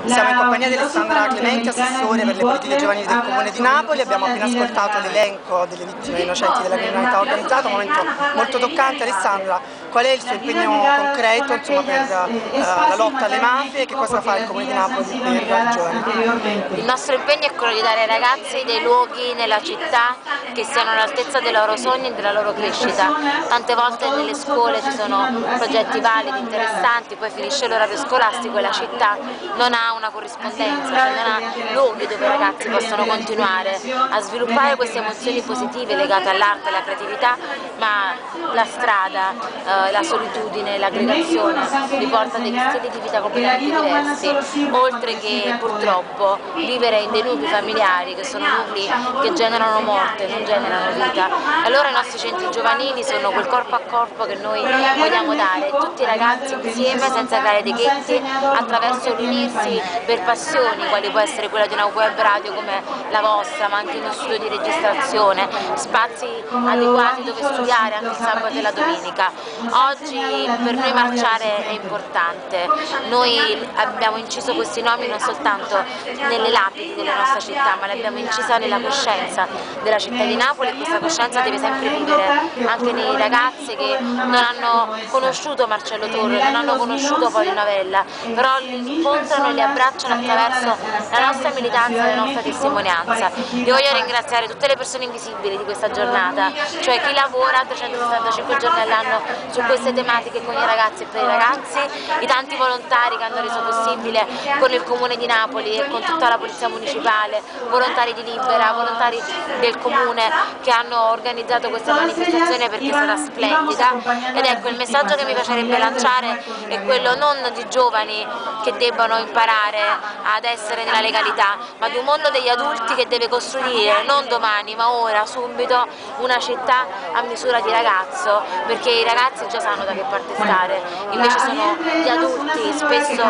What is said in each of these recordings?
Siamo in compagnia di Alessandra Clementi, assessore per le politiche giovanili del Comune di Napoli. Abbiamo appena ascoltato l'elenco delle vittime innocenti della criminalità organizzata, un momento molto toccante. Alessandra, qual è il suo impegno concreto per la lotta alle mafie e che cosa fa il Comune di Napoli per i giovani? Il nostro impegno è quello di dare ai ragazzi dei luoghi nella città che siano all'altezza dei loro sogni e della loro crescita. Tante volte nelle scuole ci sono progetti validi, interessanti, poi finisce l'orario scolastico e la città non ha una corrispondenza, cioè non ha luoghi dove i ragazzi possono continuare a sviluppare queste emozioni positive legate all'arte e alla creatività, ma la strada, la solitudine, l'aggregazione li porta a degli stili di vita completamente diversi, oltre che purtroppo vivere in dei nuclei familiari che sono nuclei che generano morte, non generano vita. Allora i nostri centri giovanili sono quel corpo a corpo che noi vogliamo dare, tutti i ragazzi insieme senza creare dei ghetti, attraverso l'unirsi per passioni, quali può essere quella di una web radio come la vostra, ma anche uno studio di registrazione, spazi adeguati dove studiare anche il sabato e la domenica. Oggi per noi marciare è importante, noi abbiamo inciso questi nomi non soltanto nelle lapidi della nostra città, ma le abbiamo incisa nella coscienza della città di Napoli, e questa coscienza deve sempre vivere anche nei ragazzi che non hanno conosciuto Marcello Torre, non hanno conosciuto Poli Novella, però li incontrano e li abbracciano attraverso la nostra militanza e la nostra testimonianza. Io voglio ringraziare tutte le persone invisibili di questa giornata, cioè chi lavora 365 giorni all'anno su queste tematiche con i ragazzi e per i ragazzi, i tanti volontari che hanno reso possibile con il Comune di Napoli e con tutta la Polizia Municipale, volontari di Libera, volontari del Comune che hanno organizzato questa manifestazione perché è stata splendida. Ed ecco, il messaggio che mi piacerebbe lanciare è quello non di giovani che debbano imparare ad essere nella legalità, ma di un mondo degli adulti che deve costruire non domani ma ora, subito, una città a misura di ragazzo, perché i ragazzi già sanno da che parte stare, invece sono gli adulti spesso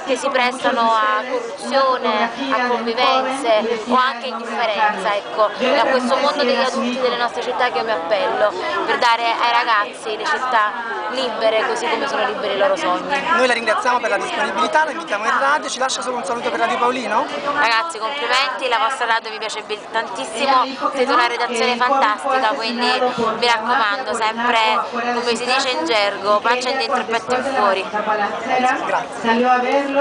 che si prestano a corruzione, a convivenze o anche indifferenza. Ecco, è a questo mondo degli adulti delle nostre città che io mi appello, per dare ai ragazzi le città libere così come sono liberi i loro sogni. Noi la ringraziamo per la disponibilità, la invitiamo in radio, ci lascia solo un saluto per Radio Paolino? Ragazzi, complimenti, la vostra radio mi piace tantissimo, siete una redazione fantastica, quindi mi raccomando, sempre come si dice in gergo, pancia in dentro e petto in fuori. Grazie.